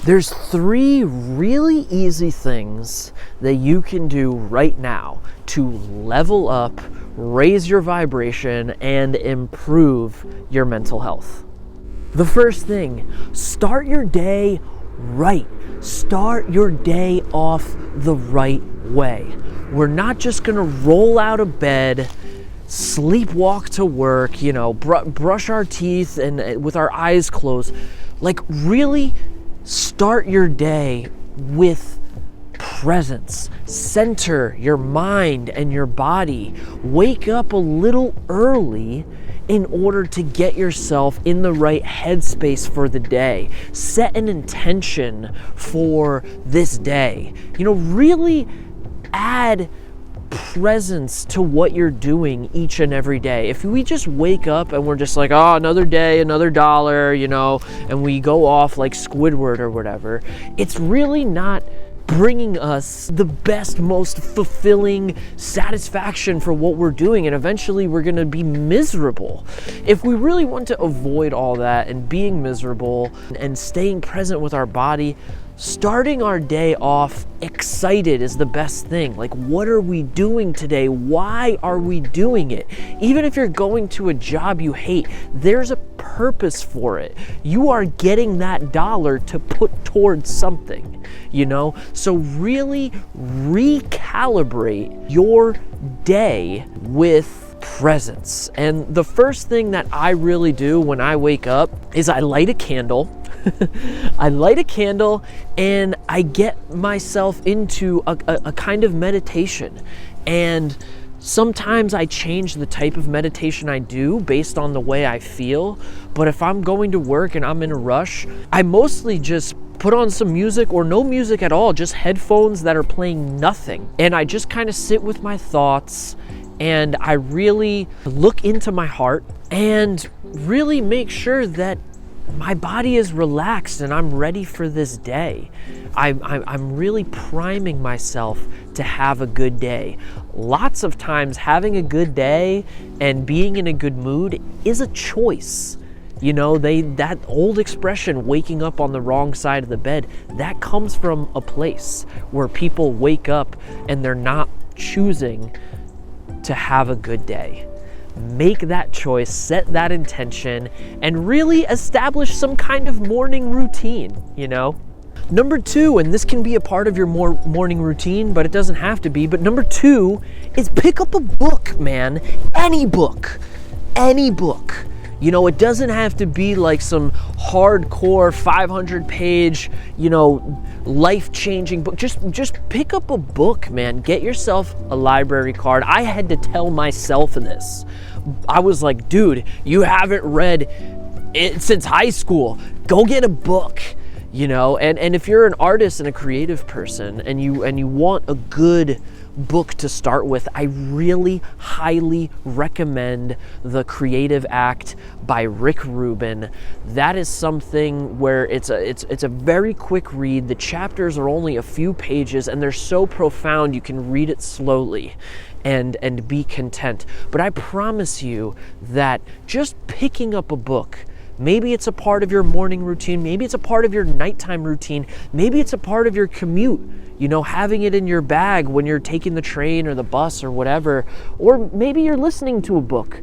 There's 3 really easy things that you can do right now to level up, raise your vibration, and improve your mental health. The first thing, start your day right. Start your day off the right way. We're not just gonna roll out of bed, sleepwalk to work, brush our teeth and with our eyes closed. Like, really start your day with presence. Center your mind and your body. Wake up a little early in order to get yourself in the right headspace for the day. Set an intention for this day. Really add presence to what you're doing each and every day. If we just wake up and we're just like, oh, another day, another dollar, and we go off like Squidward or whatever, it's really not bringing us the best, most fulfilling satisfaction for what we're doing, and eventually we're going to be miserable. If we really want to avoid all that and being miserable and staying present with our body, starting our day off excited is the best thing. Like, what are we doing today? Why are we doing it? Even if you're going to a job you hate, there's a purpose for it. You are getting that dollar to put towards something, So really recalibrate your day with presence. And the first thing that I really do when I wake up is I light a candle. I light a candle and I get myself into a kind of meditation. And sometimes I change the type of meditation I do based on the way I feel. But if I'm going to work and I'm in a rush, I mostly just put on some music or no music at all, just headphones that are playing nothing. And I just kind of sit with my thoughts and I really look into my heart and really make sure that my body is relaxed and I'm ready for this day. I'm really priming myself to have a good day. Lots of times having a good day and being in a good mood is a choice. That old expression, waking up on the wrong side of the bed, that comes from a place where people wake up and they're not choosing to have a good day. Make that choice, set that intention, and really establish some kind of morning routine, Number 2, and this can be a part of your morning routine, but it doesn't have to be, but number 2 is pick up a book, man. Any book. It doesn't have to be like some hardcore 500-page, life-changing book. Just pick up a book, man. Get yourself a library card. I had to tell myself this. I was like, dude, you haven't read it since high school. Go get a book. And if you're an artist and a creative person and you want a good book to start with, I really highly recommend The Creative Act by Rick Rubin. That is something where it's a very quick read. The chapters are only a few pages and they're so profound you can read it slowly and be content. But I promise you that just picking up a book, maybe it's a part of your morning routine, maybe it's a part of your nighttime routine, maybe it's a part of your commute, having it in your bag when you're taking the train or the bus or whatever, or maybe you're listening to a book,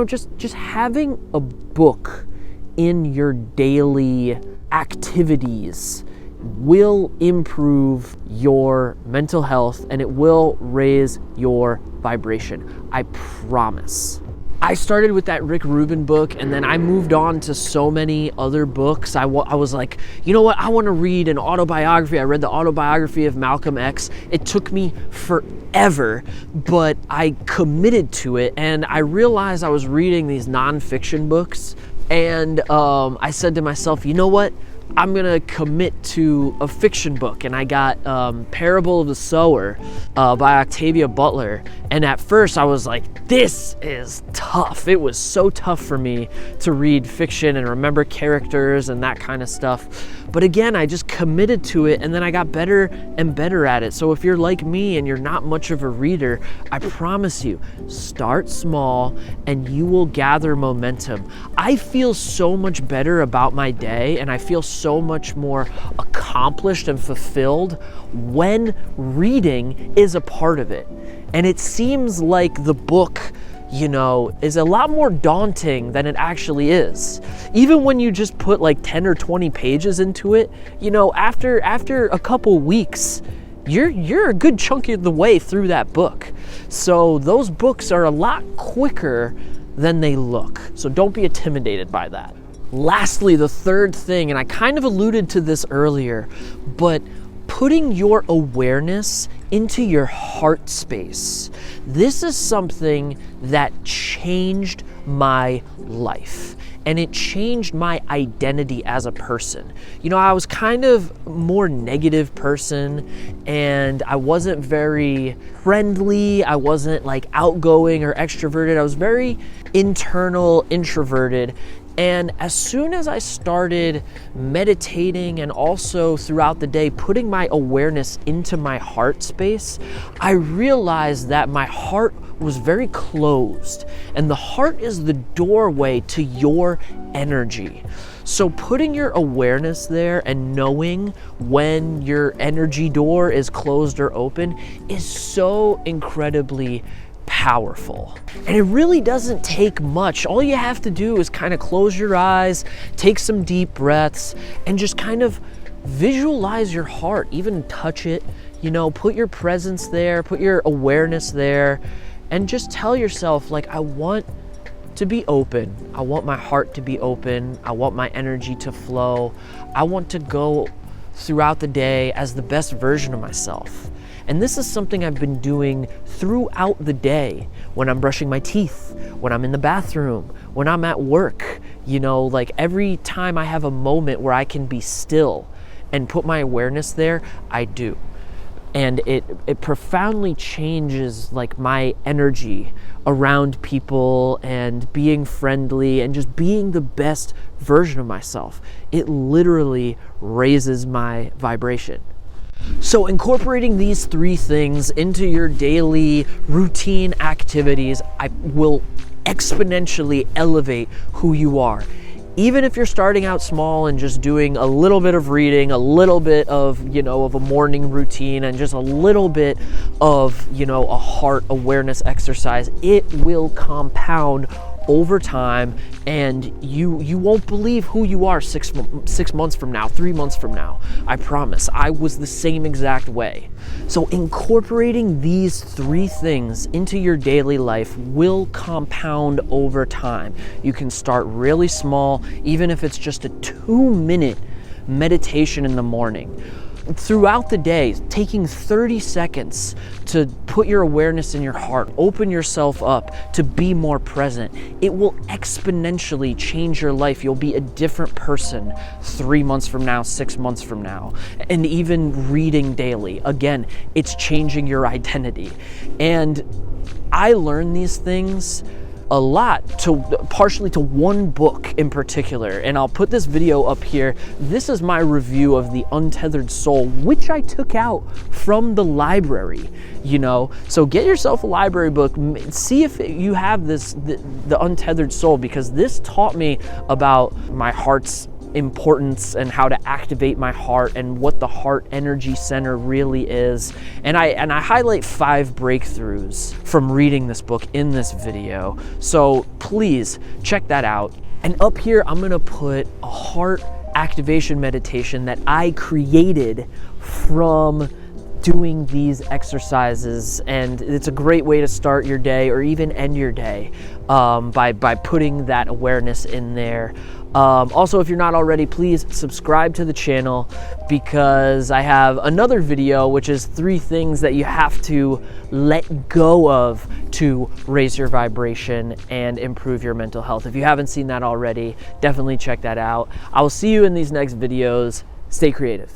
just having a book in your daily activities will improve your mental health and it will raise your vibration. I promise. I started with that Rick Rubin book and then I moved on to so many other books. I was like, you know what? I want to read an autobiography. I read the autobiography of Malcolm X. It took me forever, but I committed to it and I realized I was reading these nonfiction books and I said to myself, you know what? I'm gonna commit to a fiction book, and I got Parable of the Sower by Octavia Butler. And at first I was like, this is tough. It was so tough for me to read fiction and remember characters and that kind of stuff. But again, I just committed to it, and then I got better and better at it. So if you're like me and you're not much of a reader, I promise you, start small and you will gather momentum. I feel so much better about my day, and I feel so much more accomplished and fulfilled when reading is a part of it. And it seems like the book, you know, is a lot more daunting than it actually is. Even when you just put like 10 or 20 pages into it, you know, after a couple weeks, you're a good chunk of the way through that book. So those books are a lot quicker than they look. So don't be intimidated by that. Lastly, the third thing, and I kind of alluded to this earlier, but putting your awareness into your heart space. This is something that changed my life, and it changed my identity as a person. You know, I was kind of more negative person, and I wasn't very friendly. I wasn't like outgoing or extroverted. I was very internal, introverted. And as soon as I started meditating and also throughout the day putting my awareness into my heart space, I realized that my heart was very closed, and the heart is the doorway to your energy. So putting your awareness there and knowing when your energy door is closed or open is so incredibly powerful. And it really doesn't take much. All you have to do is kind of close your eyes, take some deep breaths, and just kind of visualize your heart, even touch it, you know, put your presence there, put your awareness there, and just tell yourself, like, I want to be open. I want my heart to be open. I want my energy to flow. I want to go throughout the day as the best version of myself. And this is something I've been doing throughout the day, when I'm brushing my teeth, when I'm in the bathroom, when I'm at work. You know, like every time I have a moment where I can be still and put my awareness there, I do. And it profoundly changes like my energy around people and being friendly and just being the best version of myself. It literally raises my vibration. So incorporating these three things into your daily routine activities, I will exponentially elevate who you are. Even if you're starting out small and just doing a little bit of reading, a little bit of, you know, of a morning routine, and just a little bit of, you know, a heart awareness exercise, it will compound over time, and you won't believe who you are 6 months from now, 3 months from now. I promise. I was the same exact way. So incorporating these three things into your daily life will compound over time. You can start really small, even if it's just a 2-minute meditation in the morning. Throughout the day, taking 30 seconds to put your awareness in your heart, open yourself up to be more present, it will exponentially change your life. You'll be a different person 3 months from now, 6 months from now. And even reading daily, again, it's changing your identity. And I learned these things a lot, partially to one book in particular, and I'll put this video up here. This is my review of The Untethered Soul, which I took out from the library, you know. So get yourself a library book, see if you have the Untethered Soul, because this taught me about my heart's importance and how to activate my heart and what the heart energy center really is. And I highlight 5 breakthroughs from reading this book in this video. So please check that out. And up here, I'm gonna put a heart activation meditation that I created from doing these exercises, and it's a great way to start your day or even end your day by putting that awareness in there. Also, if you're not already, please subscribe to the channel, because I have another video which is 3 things that you have to let go of to raise your vibration and improve your mental health. If you haven't seen that already, definitely check that out. I will see you in these next videos. Stay creative.